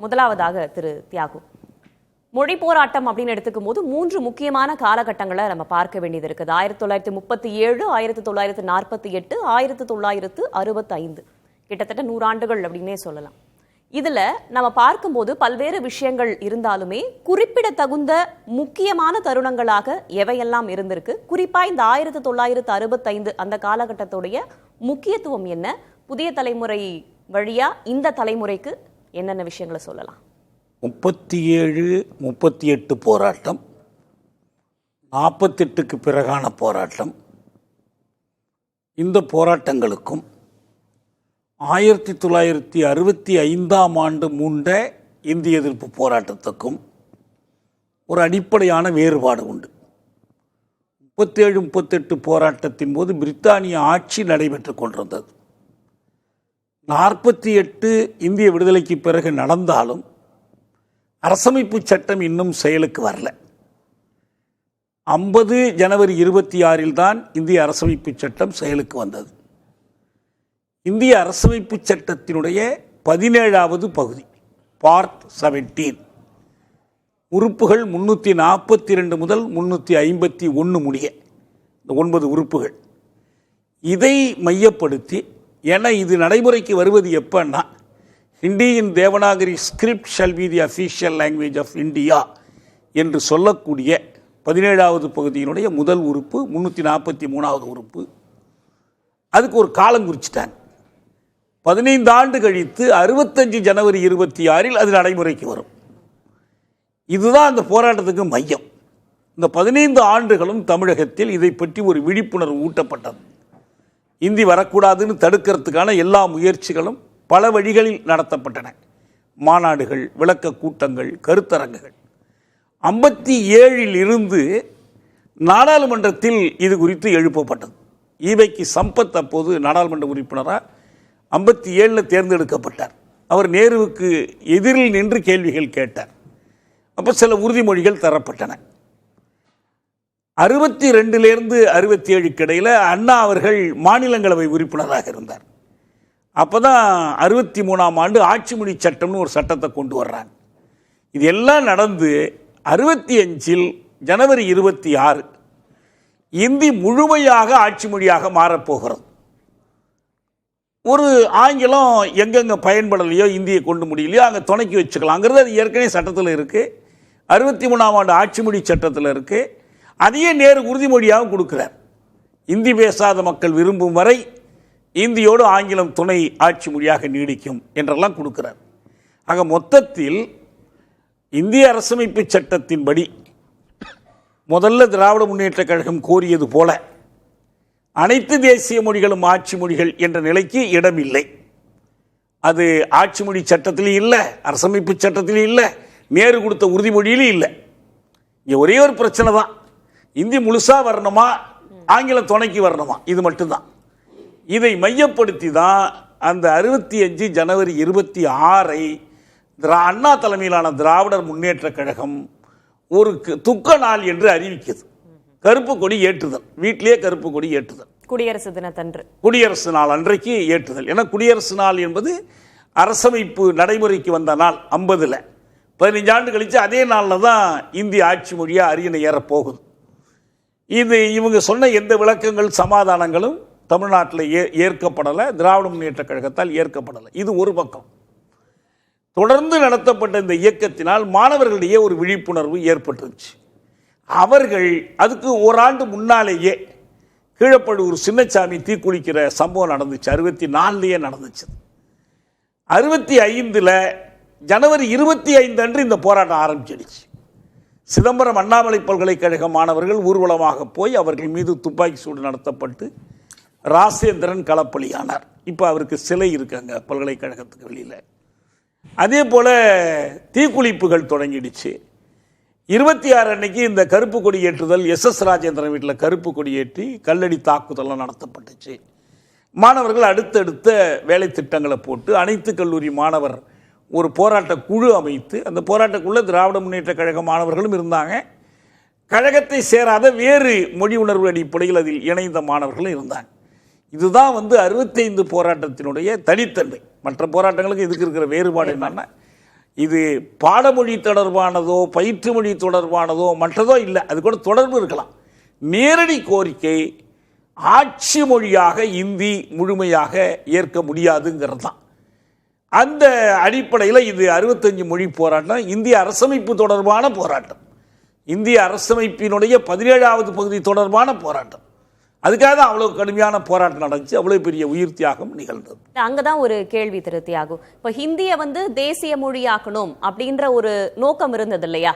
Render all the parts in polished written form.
முதலாவதாக திரு தியாகு, மொழி போராட்டம் அப்படின்னு எடுத்துக்கும் போது 3 முக்கியமான காலகட்டங்களை நம்ம பார்க்க வேண்டியது இருக்குது. 1937, 1948, 1965, கிட்டத்தட்ட 100 ஆண்டுகள் அப்படின்னே சொல்லலாம். இதுல நம்ம பார்க்கும்போது பல்வேறு விஷயங்கள் இருந்தாலுமே குறிப்பிடத்தகுந்த முக்கியமான தருணங்களாக எவையெல்லாம் இருந்திருக்கு? குறிப்பா இந்த 1965 அந்த காலகட்டத்துடைய முக்கியத்துவம் என்ன? புதிய தலைமுறை வழியா இந்த தலைமுறைக்கு என்னென்ன விஷயங்களை சொல்லலாம்? 37, 38 போராட்டம், 48க்கு பிறகான போராட்டம், இந்த போராட்டங்களுக்கும் 1965ஆம் ஆண்டு மூண்ட இந்திய எதிர்ப்பு போராட்டத்துக்கும் ஒரு அடிப்படையான வேறுபாடு உண்டு. 37, 38 போராட்டத்தின் போது பிரித்தானிய ஆட்சி நடைபெற்று கொண்டிருந்தது. 48 இந்திய விடுதலைக்கு பிறகு நடந்தாலும் அரசமைப்பு சட்டம் இன்னும் செயலுக்கு வரல. 50 ஜனவரி 26 தான் இந்திய அரசமைப்பு சட்டம் செயலுக்கு வந்தது. இந்திய அரசமைப்பு சட்டத்தினுடைய 17வது பகுதி, பார்ட் 17, உறுப்புகள் 342 முதல் 351 முடிய இந்த 9 உறுப்புகள். இதை மையப்படுத்தி, ஏன்னா இது நடைமுறைக்கு வருவது எப்பன்னா, Indian Devanagari script shall be the official language of India என்று சொல்லக்கூடிய 17வது பகுதியினுடைய முதல் உறுப்பு 343வது உறுப்பு. அதுக்கு ஒரு காலம் குறிச்சிட்டாங்க. 15 ஆண்டு கழித்து 65 ஜனவரி 26 அது நடைமுறைக்கு வரும். இதுதான் அந்த போராட்டத்துக்கு மையம். இந்த 15 ஆண்டுகளும் தமிழகத்தில் இதை பற்றி ஒரு விழிப்புணர்வு ஊட்டப்பட்டது. இந்தி வரக்கூடாதுன்னு தடுக்கிறதுக்கான எல்லா முயற்சிகளும் பல வழிகளில் நடத்தப்பட்டன. மாநாடுகள், விளக்க கூட்டங்கள், கருத்தரங்குகள். 57 இருந்து நாடாளுமன்றத்தில் இது குறித்து எழுப்பப்பட்டது. ஈவைக்கு சம்பத் அப்போது நாடாளுமன்ற உறுப்பினராக 57 தேர்ந்தெடுக்கப்பட்டார். அவர் நேருவுக்கு எதிரில் நின்று கேள்விகள் கேட்டார். அப்போ சில உறுதிமொழிகள் தரப்பட்டன. 62லேருந்து 67க்கு இடையில் அண்ணா அவர்கள் மாநிலங்களவை உறுப்பினராக இருந்தார். அப்போ தான் 63ஆம் ஆண்டு ஆட்சி மொழி சட்டம்னு ஒரு சட்டத்தை கொண்டு வர்றாங்க. இது எல்லாம் நடந்து 65 ஜனவரி 26 இந்தி முழுமையாக ஆட்சி மொழியாக மாறப்போகிறது. ஒரு ஆங்கிலம் எங்கெங்கே பயன்படலையோ, இந்தியை கொண்டு முடியலையோ அங்கே துணைக்கி வச்சுக்கலாங்கிறது அது ஏற்கனவே சட்டத்தில் இருக்குது. 63ஆம் ஆண்டு ஆட்சி மொழி சட்டத்தில் இருக்குது. அதையே நேரு உறுதிமொழியாகவும் கொடுக்குறார். இந்தி பேசாத மக்கள் விரும்பும் வரை இந்தியோடு ஆங்கிலம் துணை ஆட்சி மொழியாக நீடிக்கும் என்றெல்லாம் கொடுக்கிறார். ஆக மொத்தத்தில் இந்திய அரசமைப்பு சட்டத்தின்படி முதல்ல திராவிட முன்னேற்ற கழகம் கோரியது போல அனைத்து தேசிய மொழிகளும் ஆட்சி மொழிகள் என்ற நிலைக்கு இடமில்லை. அது ஆட்சி மொழி சட்டத்திலும் இல்லை, அரசமைப்பு சட்டத்திலும் இல்லை, நேரு கொடுத்த உறுதிமொழியிலும் இல்லை. இங்கே ஒரே ஒரு பிரச்சனை தான், இந்தி முழுசாக வரணுமா, ஆங்கிலம் துணைக்கு வரணுமா, இது மட்டும்தான். இதை மையப்படுத்தி தான் அந்த 65 ஜனவரி 26 அண்ணா தலைமையிலான திராவிடர் முன்னேற்ற கழகம் ஒரு துக்க நாள் என்று அறிவிக்கிறது. கருப்பு கொடி ஏற்றுதல், வீட்டிலேயே கருப்பு கொடி ஏற்றுதல், குடியரசு தினத்தன்று, குடியரசு நாள் அன்றைக்கு ஏற்றுதல். ஏன்னா குடியரசு நாள் என்பது அரசமைப்பு நடைமுறைக்கு வந்த நாள். 50ல் 15 ஆண்டு கழித்து அதே நாளில் தான் இந்திய ஆட்சி மொழியாக அரியணை ஏறப்போகுது. இது இவங்க சொன்ன எந்த விளக்கங்கள் சமாதானங்களும் தமிழ்நாட்டில் ஏற்கப்படலை, திராவிட முன்னேற்ற கழகத்தால் ஏற்கப்படலை. இது ஒரு பக்கம். தொடர்ந்து நடத்தப்பட்ட இந்த இயக்கத்தினால் மாணவர்களிடையே ஒரு விழிப்புணர்வு ஏற்பட்டுருச்சு. அவர்கள் அதுக்கு ஓராண்டு முன்னாலேயே கீழப்பழுவூர் சின்னசாமி தீக்குளிக்கிற சம்பவம் நடந்துச்சு. 64லேயே நடந்துச்சு. 65ல் ஜனவரி 25 அன்று இந்த போராட்டம் ஆரம்பிச்சிடுச்சு. சிதம்பரம் அண்ணாமலை பல்கலைக்கழக மாணவர்கள் ஊர்வலமாக போய் அவர்கள் மீது துப்பாக்கி சூடு நடத்தப்பட்டு ராசேந்திரன் களப்பலியானார். இப்போ அவருக்கு சிலை இருக்காங்க பல்கலைக்கழகத்துக்கு வெளியில். அதே போல் தீக்குளிப்புகள் தொடங்கிடுச்சு. 26 அன்னைக்கு இந்த கருப்பு கொடி ஏற்றுதல், SS ராஜேந்திரன் வீட்டில் கருப்பு கொடி ஏற்றி கல்லடி தாக்குதல்லாம் நடத்தப்பட்டுச்சு. மாணவர்கள் அடுத்தடுத்த வேலை திட்டங்களை போட்டு அனைத்து கல்லூரி மாணவர் ஒரு போராட்ட குழு அமைத்து, அந்த போராட்டக்குள்ளே திராவிட முன்னேற்ற கழக மாணவர்களும் இருந்தாங்க, கழகத்தை சேராத வேறு மொழி உணர்வு அடிப்படையில் அதில் இணைந்த மாணவர்களும் இருந்தாங்க. இதுதான் 65 போராட்டத்தினுடைய தனித்தன்மை. மற்ற போராட்டங்களுக்கு இதுக்கு இருக்கிற வேறுபாடு என்னன்னா, இது பாடமொழி தொடர்பானதோ பயிற்று மொழி தொடர்பானதோ மற்றதோ இல்லை, அது கூட தொடர்பு இருக்கலாம். நேரடி கோரிக்கை ஆட்சி மொழியாக இந்தி முழுமையாக ஏற்க முடியாதுங்கிறது தான். அந்த அடிப்படையில் இது 65 மொழி போராட்டம் இந்திய அரசமைப்பு தொடர்பான போராட்டம், இந்திய அரசமைப்பினுடைய 17வது பகுதி தொடர்பான போராட்டம். அதுக்காக தான் அவ்வளவு கடுமையான போராட்டம் நடந்துச்சு, அவ்வளவு பெரிய உயிர் தியாகம் நிகழ்ந்தது. அங்கதான் ஒரு கேள்வி திரு தியாகு, இப்ப ஹிந்தியை தேசிய மொழியாக்கணும் அப்படின்ற ஒரு நோக்கம் இருந்தது இல்லையா,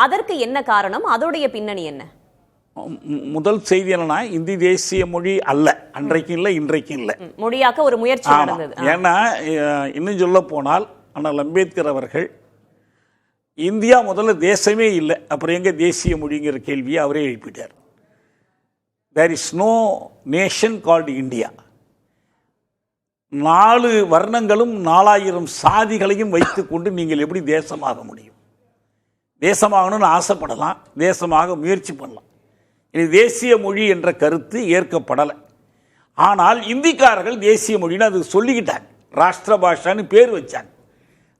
அதற்கு என்ன காரணம், அதோடைய பின்னணி என்ன? முதல் செய்தி என்னன்னா, இந்தி தேசிய மொழி அல்ல, அன்றைக்கும் இல்லை இன்றைக்கும் இல்லை, மொழியாக்க ஒரு முயற்சி நடந்தது. ஏன்னா இன்னும் சொல்ல போனால் அண்ணல் அம்பேத்கர் அவர்கள் இந்தியா முதல்ல தேசமே இல்லை, அப்புறம் எங்க தேசிய மொழிங்கிற கேள்வியை அவரே எழுப்பிட்டார். There is no nation called India. 4 வர்ணங்களும் 4000 சாதிகளையும் வைத்துக்கொண்டு நீங்கள் எப்படி தேசமாக முடியும்? தேசமாகணும்னு ஆசைப்படலாம், தேசமாக முயற்சி பண்ணலாம். இது தேசிய மொழி என்ற கருத்து ஏற்கப்படலை. ஆனால் இந்திக்காரர்கள் தேசிய மொழின்னு அது சொல்லிக்கிட்டாங்க, ராஷ்டிர பாஷான்னு பேர் வச்சாங்க.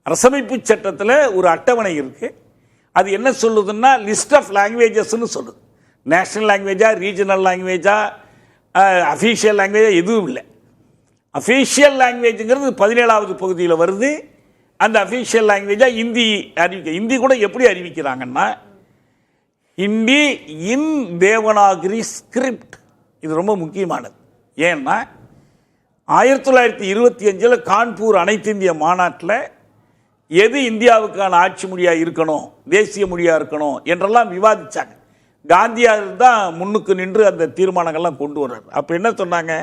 அரசமைப்பு சட்டத்தில் ஒரு அட்டவணை இருக்கு, அது என்ன சொல்லுதுன்னா லிஸ்ட் ஆஃப் லாங்குவேஜஸ்ன்னு சொல்லுது. நேஷனல் லாங்குவேஜா, ரீஜனல் லாங்குவேஜா, அஃபீஷியல் லாங்குவேஜா எதுவும் இல்லை. அஃபீஷியல் லாங்குவேஜுங்கிறது 17வது பகுதியில் வருது. அந்த அஃபீஷியல் லாங்குவேஜா இந்தி அறிவிக்க. இந்தி கூட எப்படி அறிவிக்கிறாங்கன்னா ஹிந்தி இன் தேவனாகிரி ஸ்கிரிப்ட். இது ரொம்ப முக்கியமானது. ஏன்னா 1925 கான்பூர் அனைத்து இந்திய மாநாட்டில் எது இந்தியாவுக்கான ஆட்சி மொழியாக இருக்கணும், தேசிய மொழியாக இருக்கணும் என்றெல்லாம் விவாதித்தாங்க. காந்தியார் தான் முன்னுக்கு நின்று அந்த தீர்மானங்கள்லாம் கொண்டு வர்றார். அப்போ என்ன சொன்னாங்க,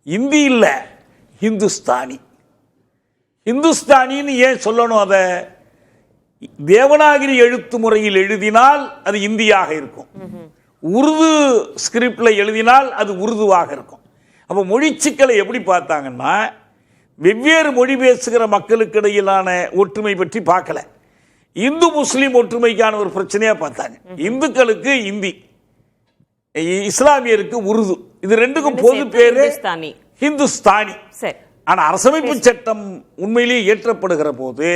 இந்தி இல்லை ஹிந்துஸ்தானி. ஹிந்துஸ்தானின்னு ஏன் சொல்லணும்? அதை தேவனாகிரி எழுத்து முறையில் எழுதினால் அது இந்தியாக இருக்கும், உருது ஸ்கிரிப்டில் எழுதினால் அது உருதுவாக இருக்கும். அப்போ மொழி சிக்கலை எப்படி பார்த்தாங்கன்னா, வெவ்வேறு மொழி பேசுகிற மக்களுக்கு இடையிலான ஒற்றுமை பற்றி பார்க்கல, இந்து முஸ்லீம் ஒற்றுமைக்கான ஒரு பிரச்சனையாக பார்த்தாங்க. இந்துக்களுக்கு இந்தி, இஸ்லாமியருக்கு உருது, இது ரெண்டுக்கும் பொது பேரு ஹிந்துஸ்தானி. ஆனால் அரசமைப்பு சட்டம் உண்மையிலேயே இயற்றப்படுகிற போது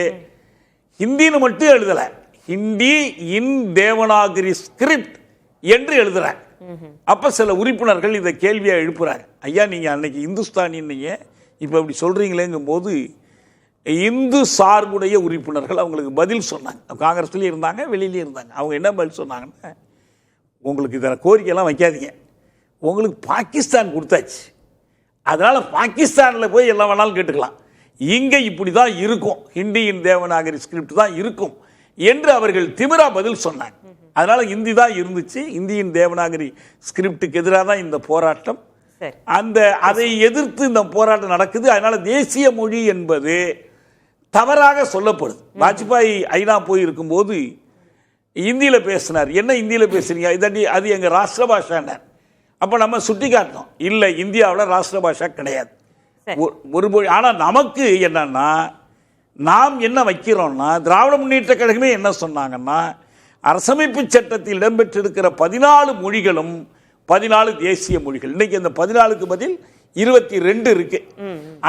ஹிந்தின்னு மட்டும் எழுதலை, ஹிந்தி இன் தேவனாகிரி ஸ்கிரிப்ட் என்று எழுதுறாங்க. அப்போ சில உறுப்பினர்கள் இதை கேள்வியாக எழுப்புறாங்க, ஐயா நீங்கள் அன்னைக்கு இந்துஸ்தானின்னீங்க, இப்போ இப்படி சொல்கிறீங்களேங்கும் போது இந்து சார்புடைய உறுப்பினர்கள் அவங்களுக்கு பதில் சொன்னாங்க. காங்கிரஸ்லேயும் இருந்தாங்க, வெளியிலேயும் இருந்தாங்க. அவங்க என்ன பதில் சொன்னாங்கன்னா, உங்களுக்கு இதில் கோரிக்கையெல்லாம் வைக்காதீங்க, உங்களுக்கு பாகிஸ்தான் கொடுத்தாச்சு, அதனால் பாகிஸ்தானில் போய் எல்லாம் வேணாலும் கேட்டுக்கலாம், இங்கே இப்படி தான் இருக்கும், ஹிந்தியின் தேவனாகிரி ஸ்கிரிப்ட் தான் இருக்கும் என்று அவர்கள் திமிரா பதில் சொன்னாங்க. அதனால் இந்தி தான் இருந்துச்சு, இந்தியின் தேவனாகிரி ஸ்கிரிப்டுக்கு எதிராக தான் இந்த போராட்டம், அதை எதிர்த்து இந்த போராட்டம் நடக்குது. அதனால் தேசிய மொழி என்பது தவறாக சொல்லப்படுது. வாஜ்பாய் ஐநா போய் இருக்கும்போது இந்தியில் பேசினார். என்ன இந்தியில் பேசுறீங்க, இதாண்டி அது எங்கள் ராஷ்டிர பாஷான்னார். அப்போ நம்ம சுட்டி காட்டணும், இல்லை இந்தியாவில் ராஷ்டிர பாஷா கிடையாது, ஒரு மொழி. ஆனால் நமக்கு என்னன்னா, நாம் என்ன வைக்கிறோம்னா, திராவிட முன்னேற்ற கழகமே என்ன சொன்னாங்கன்னா, அரசமைப்பு சட்டத்தில் இடம்பெற்றிருக்கிற 14 மொழிகளும் 14 தேசிய மொழிகள். இன்னைக்கு அந்த 14க்கு பதில் 22 இருக்கு.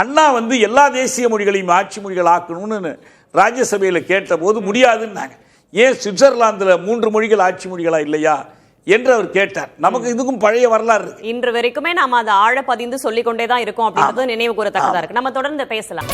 அண்ணா எல்லா தேசிய மொழிகளையும் ஆட்சி மொழிகள் ஆக்கணும்னு ராஜ்யசபையில் கேட்ட போது முடியாதுன்னாங்க. ஏன் சுவிட்சர்லாந்தில் 3 மொழிகள் ஆட்சி மொழிகளா இல்லையா என்று அவர் கேட்டார். நமக்கு இதுக்கும் பழைய வரலாறு இருக்கு. இன்று வரைக்குமே நாம அதை ஆழ பதிந்து சொல்லிக்கொண்டே தான் இருக்கோம் அப்படின்றது நினைவு கூறத்தக்கதா இருக்கு. நம்ம தொடர்ந்து பேசலாம்.